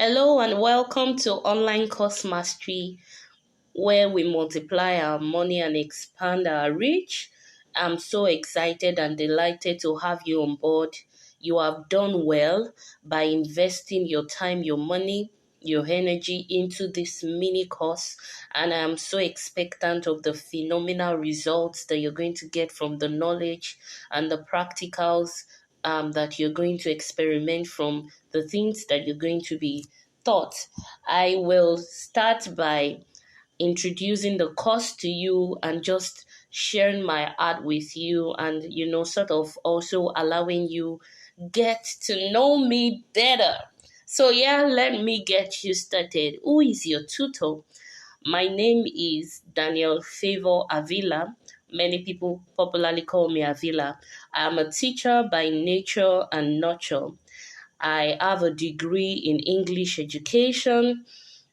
Hello and welcome to Online Course Mastery, where we multiply our money and expand our reach. I'm so excited and delighted to have you on board. You have done well by investing your time, your money, your energy into this mini course, and I'm so expectant of the phenomenal results that you're going to get from the knowledge and the practicals that you're going to experiment from the things that you're going to be taught. I will start by introducing the course to you and just sharing my art with you, and sort of also allowing you get to know me better. So yeah, let me get you started. Who is your tutor? My name is Daniel Favor Avila. Many people popularly call me Avila. I'm a teacher by nature and nurture. I have a degree in English education.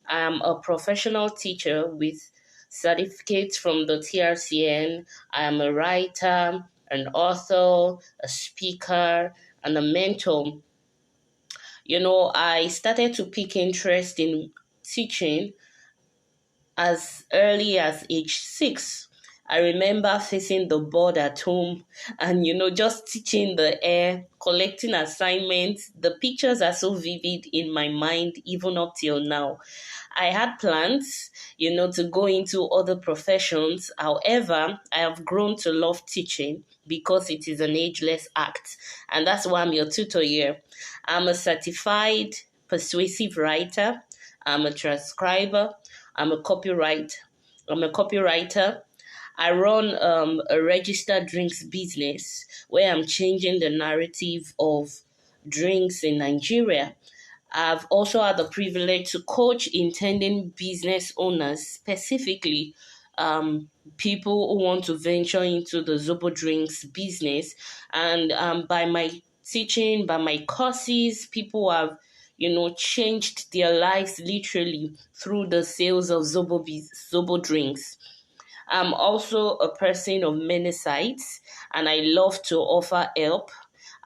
I am a professional teacher with certificates from the TRCN. I am a writer, an author, a speaker, and a mentor. I started to pick interest in teaching as early as age 6. I remember facing the board at home and, just teaching the air, collecting assignments. The pictures are so vivid in my mind, even up till now. I had plans, to go into other professions. However, I have grown to love teaching because it is an ageless act. And that's why I'm your tutor here. I'm a certified persuasive writer. I'm a transcriber. I'm a copywriter. I'm a copywriter. I run a registered drinks business where I'm changing the narrative of drinks in Nigeria. I've also had the privilege to coach intending business owners, specifically people who want to venture into the Zobo drinks business. And by my teaching, by my courses, people have changed their lives literally through the sales of Zobo drinks. I'm also a person of many sides, and I love to offer help.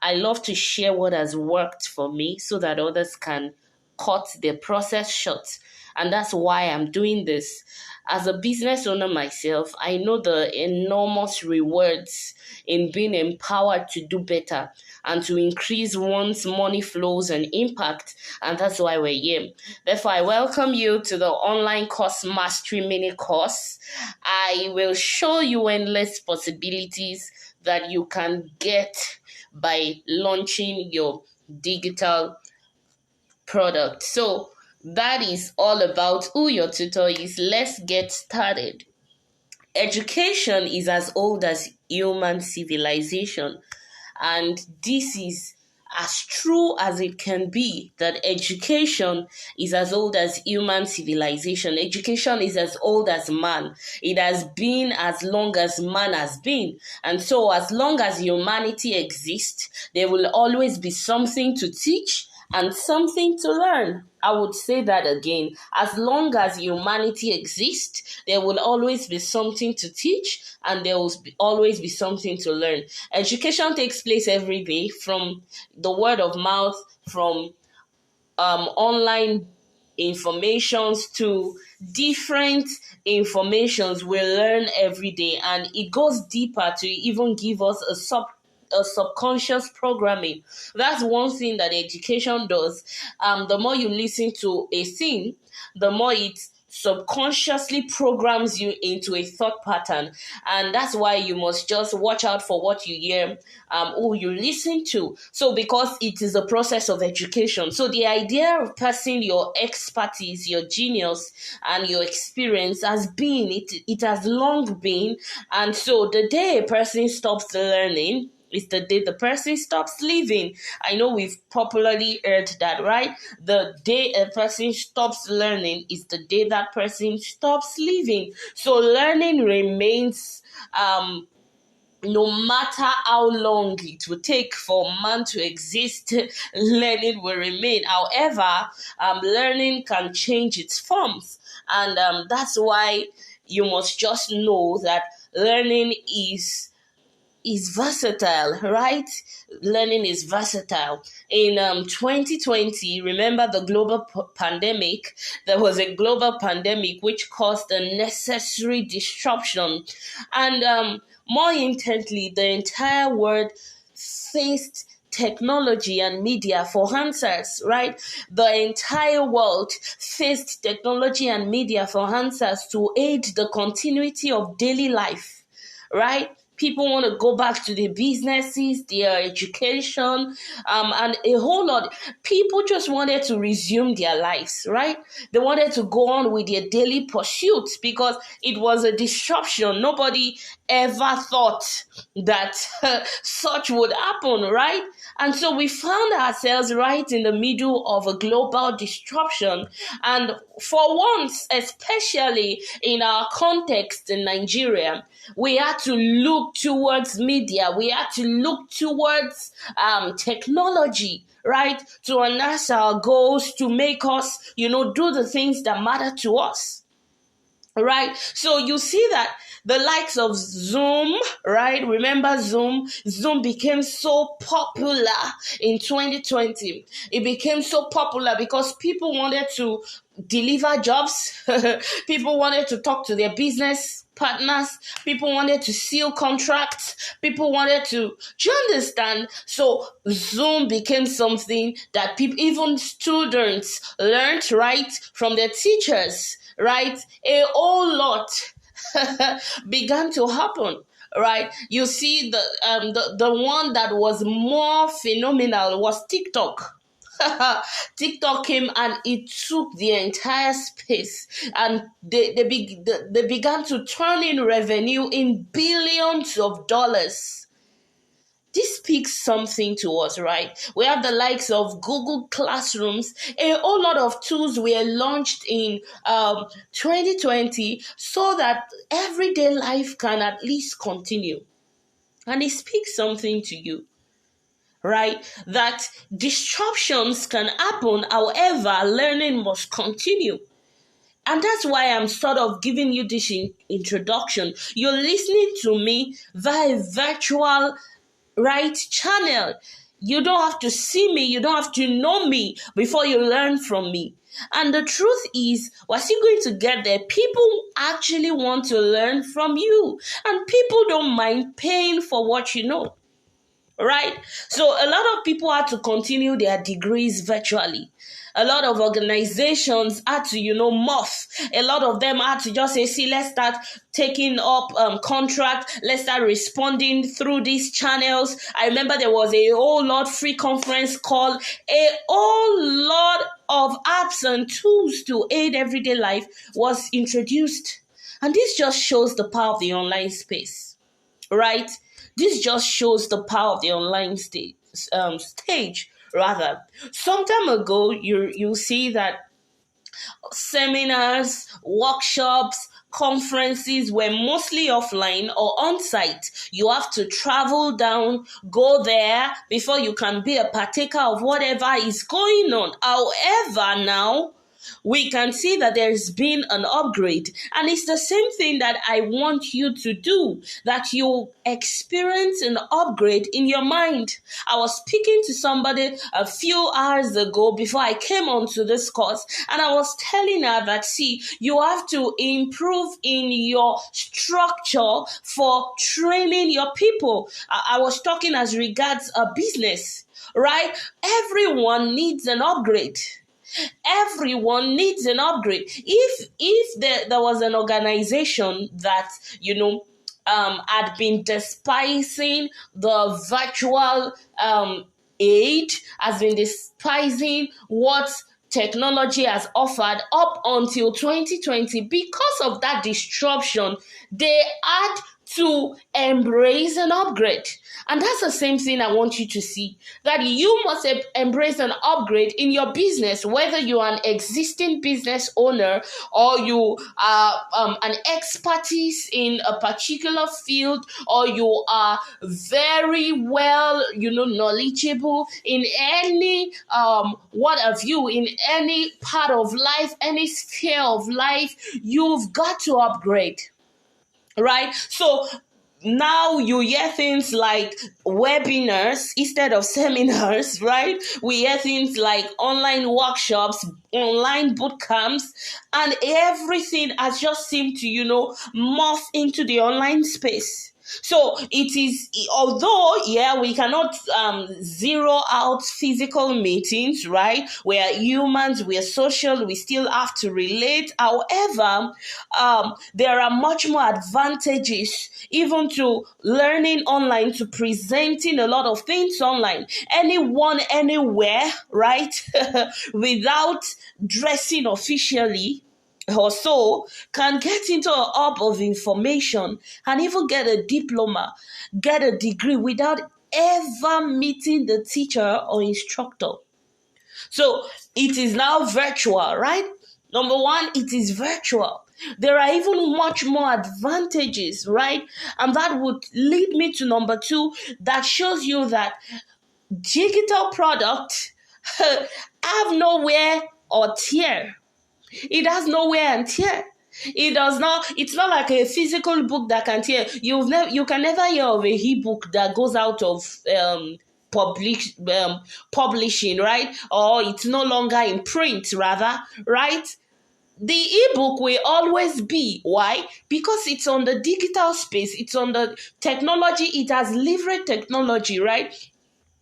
I love to share what has worked for me so that others can cut their process short. And that's why I'm doing this. As a business owner myself, I know the enormous rewards in being empowered to do better and to increase one's money flows and impact. And that's why we're here. Therefore, I welcome you to the Online Course Mastery Mini Course. I will show you endless possibilities that you can get by launching your digital product. So that is all about who your tutor is. Let's get started. Education is as old as human civilization, and this is as true as it can be, that education is as old as human civilization. Education is as old as man. It has been as long as man has been. And so as long as humanity exists, there will always be something to teach and something to learn. I would say that again. As long as humanity exists, there will always be something to teach and there will always be something to learn. Education takes place every day, from the word of mouth, from online informations to different informations we learn every day, and it goes deeper to even give us a subconscious programming. That's one thing that education does. The more you listen to a thing, the more it subconsciously programs you into a thought pattern. And that's why you must just watch out for what you hear, who you listen to. So because it is a process of education, so the idea of passing your expertise, your genius, and your experience it has long been. And so the day a person stops learning is the day the person stops living. I know we've popularly heard that, right? The day a person stops learning is the day that person stops living. So learning remains, no matter how long it will take for man to exist, learning will remain. However, learning can change its forms. And that's why you must just know that learning is is versatile, right? Learning is versatile. In 2020, remember the global pandemic? There was a global pandemic which caused a necessary disruption. And more intently, the entire world faced technology and media for answers, right? The entire world faced technology and media for answers to aid the continuity of daily life, right? People want to go back to their businesses, their education, and a whole lot. People just wanted to resume their lives, right? They wanted to go on with their daily pursuits because it was a disruption. Nobody ever thought that such would happen, right? And so we found ourselves right in the middle of a global disruption. And for once, especially in our context in Nigeria, we had to look towards media. We had to look towards technology, right? To enhance our goals, to make us, do the things that matter to us. Right. So you see that the likes of Zoom, right? Remember Zoom? Zoom became so popular in 2020. It became so popular because people wanted to deliver jobs. People wanted to talk to their business partners. People wanted to seal contracts. People wanted to, do you understand? So Zoom became something that people, even students, learned, right, from their teachers, right? A whole lot began to happen, right? You see, the one that was more phenomenal was TikTok. TikTok came and it took the entire space, and they began to turn in revenue in billions of dollars. This speaks something to us, right? We have the likes of Google Classrooms. A whole lot of tools were launched in 2020 so that everyday life can at least continue. And it speaks something to you, right? That disruptions can happen, however, learning must continue. And that's why I'm sort of giving you this introduction. You're listening to me via virtual, right, channel. You don't have to see me, you don't have to know me before you learn from me. And the truth is, we're still going to get there. People actually want to learn from you, and people don't mind paying for what you know. Right? So a lot of people had to continue their degrees virtually. A lot of organizations had to, morph. A lot of them had to just say, see, let's start taking up contract. Let's start responding through these channels. I remember there was a whole lot free conference call, a whole lot of apps and tools to aid everyday life was introduced. And this just shows the power of the online space, right? This just shows the power of the online stage, rather. Some time ago, you see that seminars, workshops, conferences were mostly offline or on-site. You have to travel down, go there before you can be a partaker of whatever is going on. However, now, we can see that there's been an upgrade, and it's the same thing that I want you to do, that you experience an upgrade in your mind. I was speaking to somebody a few hours ago before I came onto this course, and I was telling her that, see, you have to improve in your structure for training your people. I was talking as regards a business, right? Everyone needs an upgrade. Everyone needs an upgrade. If there was an organization that had been despising the virtual aid, has been despising what technology has offered up until 2020, because of that disruption, they had to embrace an upgrade. And that's the same thing I want you to see, that you must embrace an upgrade in your business, whether you are an existing business owner or you are an expertise in a particular field, or you are very well, knowledgeable in any, what have you, in any part of life, any sphere of life, you've got to upgrade. Right? So Now you hear things like webinars instead of seminars, right? We hear things like online workshops, online boot camps, and everything has just seemed to, morph into the online space. So it is, although, yeah, we cannot zero out physical meetings, right? We are humans, we are social, we still have to relate. However, there are much more advantages even to learning online, to presenting a lot of things online. Anyone, anywhere, right? Without dressing officially or so, can get into a hub of information and even get a diploma, get a degree without ever meeting the teacher or instructor. So it is now virtual, right? Number one, it is virtual. There are even much more advantages, right? And that would lead me to number two, that shows you that digital product have no wear or tear. It has no wear and tear. It does not. It's not like a physical book that can tear. You can never hear of a e-book that goes out of publish publishing, right? Or it's no longer in print, rather, right? The ebook will always be. Why? Because it's on the digital space. It's on the technology. It has leveraged technology, right?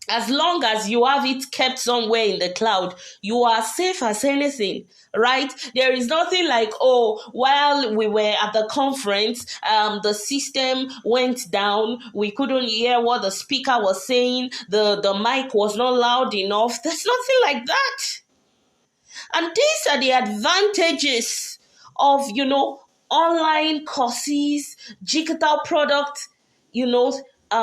As long as you have it kept somewhere in the cloud, you are safe as anything, right? There is nothing like, oh, while we were at the conference, the system went down, we couldn't hear what the speaker was saying, the mic was not loud enough. There's nothing like that. And these are the advantages of, online courses, digital product,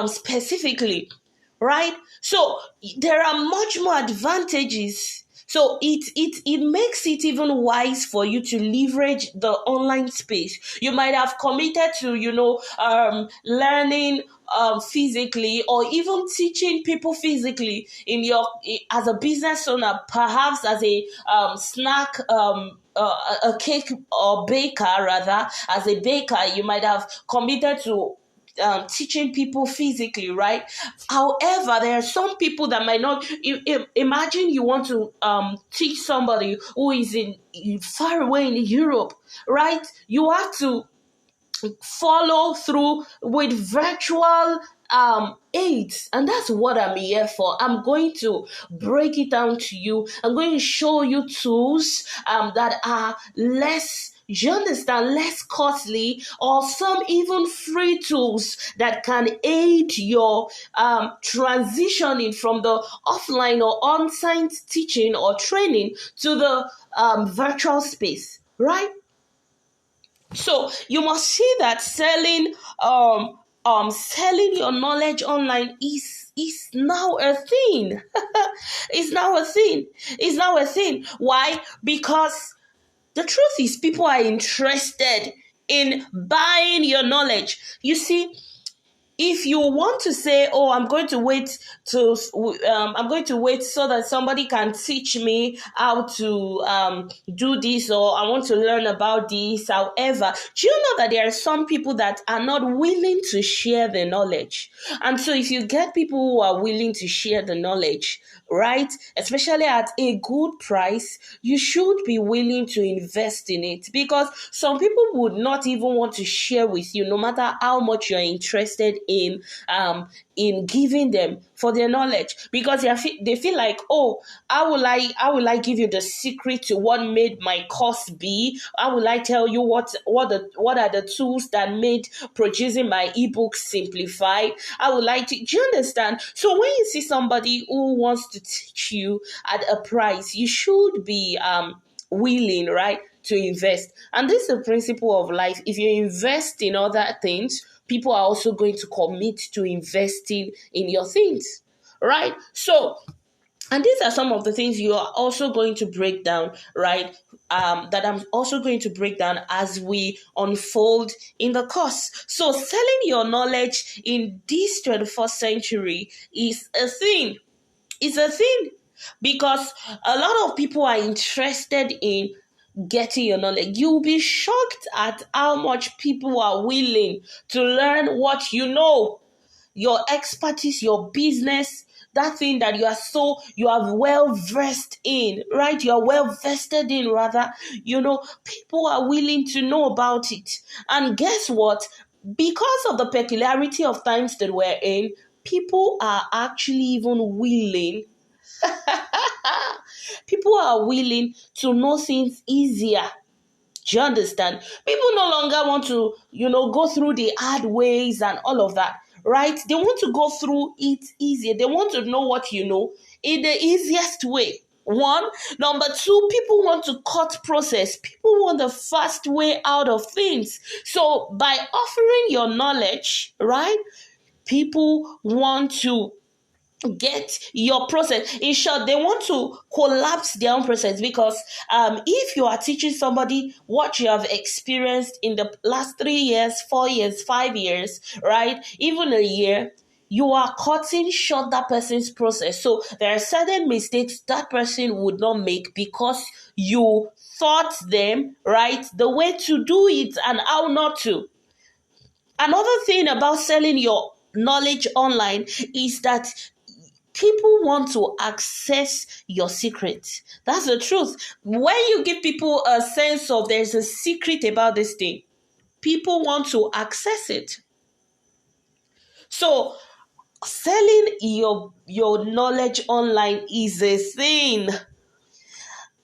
specifically, right? So there are much more advantages. So it makes it even wise for you to leverage the online space. You might have committed to, learning physically, or even teaching people physically in your as a business owner, perhaps as a snack a cake or baker, rather, as a baker, you might have committed to teaching people physically, right? However, there are some people that might not. Imagine you want to teach somebody who is in far away in Europe, right? You have to follow through with virtual aids, and that's what I'm here for. I'm going to break it down to you. I'm going to show you tools that are less, you understand, less costly, or some even free tools that can aid your transitioning from the offline or on-site teaching or training to the virtual space, right? So you must see that selling your knowledge online is now a thing. It's now a thing. It's now a thing. Why? Because the truth is, people are interested in buying your knowledge. You see, if you want to say, oh, I'm going to wait so that somebody can teach me how to do this, or I want to learn about this. However, do you know that there are some people that are not willing to share the knowledge? And so if you get people who are willing to share the knowledge, right, especially at a good price, you should be willing to invest in it, because some people would not even want to share with you, no matter how much you're interested in giving them for their knowledge, because they feel like, oh, how will I give you the secret to what made my course be? How will I tell you what are the tools that made producing my ebook simplified? I would like to, do you understand? So when you see somebody who wants to teach you at a price, you should be willing, right, to invest. And this is the principle of life. If you invest in other things, people are also going to commit to investing in your things, right? So, and these are some of the things you are also going to break down, right? That I'm also going to break down as we unfold in the course. So selling your knowledge in this 21st century is a thing. It's a thing, because a lot of people are interested in getting your knowledge. You'll be shocked at how much people are willing to learn what you know, your expertise, your business, that thing that you are well versed in, right? You're well vested in, rather. People are willing to know about it. And guess what? Because of the peculiarity of times that we're in, people are actually even willing people are willing to know things easier. Do you understand? People no longer want to, go through the hard ways and all of that, right? They want to go through it easier. They want to know what you know in the easiest way. One. Number two, people want to cut process. People want the fast way out of things. So by offering your knowledge, right, people want to get your process. In short, they want to collapse their own process, because if you are teaching somebody what you have experienced in the last 3 years, 4 years, 5 years, right, even a year, you are cutting short that person's process. So there are certain mistakes that person would not make because you taught them, right, the way to do it and how not to. Another thing about selling your knowledge online is that people want to access your secret. That's the truth. When you give people a sense of there's a secret about this thing, people want to access it. So selling your knowledge online is a thing.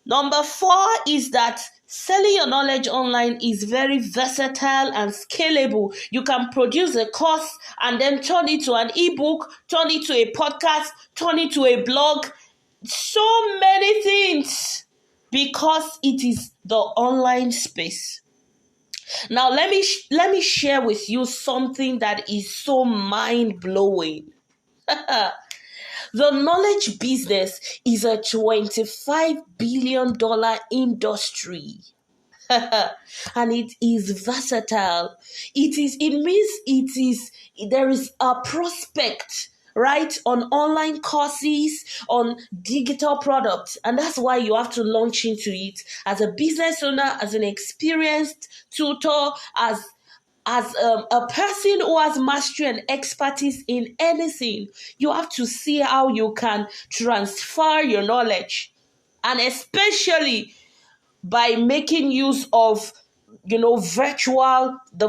Number 4 is that selling your knowledge online is very versatile and scalable. You can produce a course and then turn it to an ebook, turn it to a podcast, turn it to a blog. So many things, because it is the online space. Now let me share with you something that is so mind-blowing. The knowledge business is a $25 billion industry. And it is versatile. There is a prospect, right, on online courses, on digital products. And that's why you have to launch into it as a business owner, as an experienced tutor, as a person who has mastery and expertise in anything. You have to see how you can transfer your knowledge, and especially by making use of the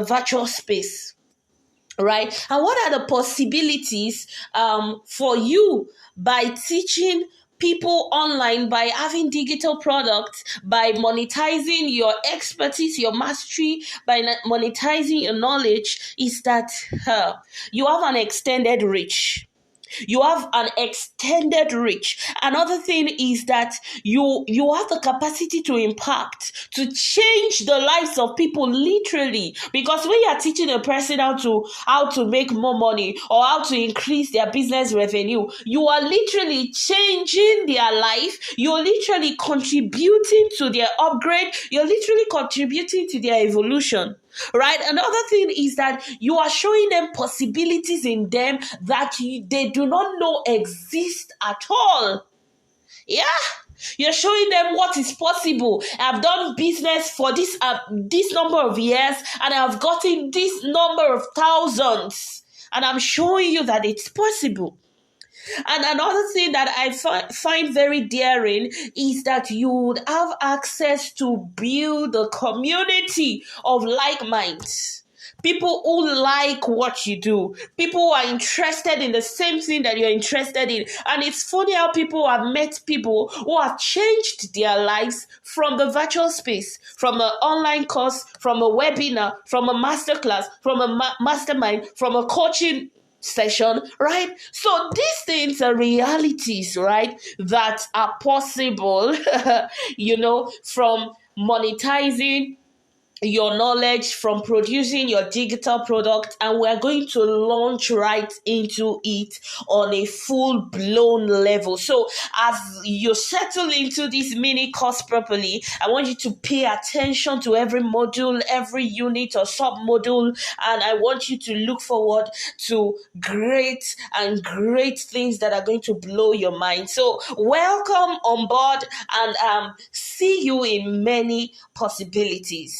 virtual space, right? And what are the possibilities for you by teaching people online, by having digital products, by monetizing your expertise, your mastery, by monetizing your knowledge, is that you have an extended reach. You have an extended reach. Another thing is that you have the capacity to impact, to change the lives of people, literally. Because when you are teaching a person how to make more money or how to increase their business revenue, you are literally changing their life. You're literally contributing to their upgrade. You're literally contributing to their evolution. Right? Another thing is that you are showing them possibilities in them that they do not know exist at all. Yeah. You're showing them what is possible. I've done business for this number of years, and I've gotten this number of thousands. And I'm showing you that it's possible. And another thing that I find very daring is that you would have access to build a community of like minds. People who like what you do. People who are interested in the same thing that you're interested in. And it's funny how people have met people who have changed their lives from the virtual space, from an online course, from a webinar, from a masterclass, from a mastermind, from a coaching session, right? So these things are realities, right, that are possible, from monetizing your knowledge, from producing your digital product, and we're going to launch right into it on a full-blown level. So as you settle into this mini course properly, I want you to pay attention to every module, every unit or sub-module, and I want you to look forward to great things that are going to blow your mind. So welcome on board, and see you in many possibilities.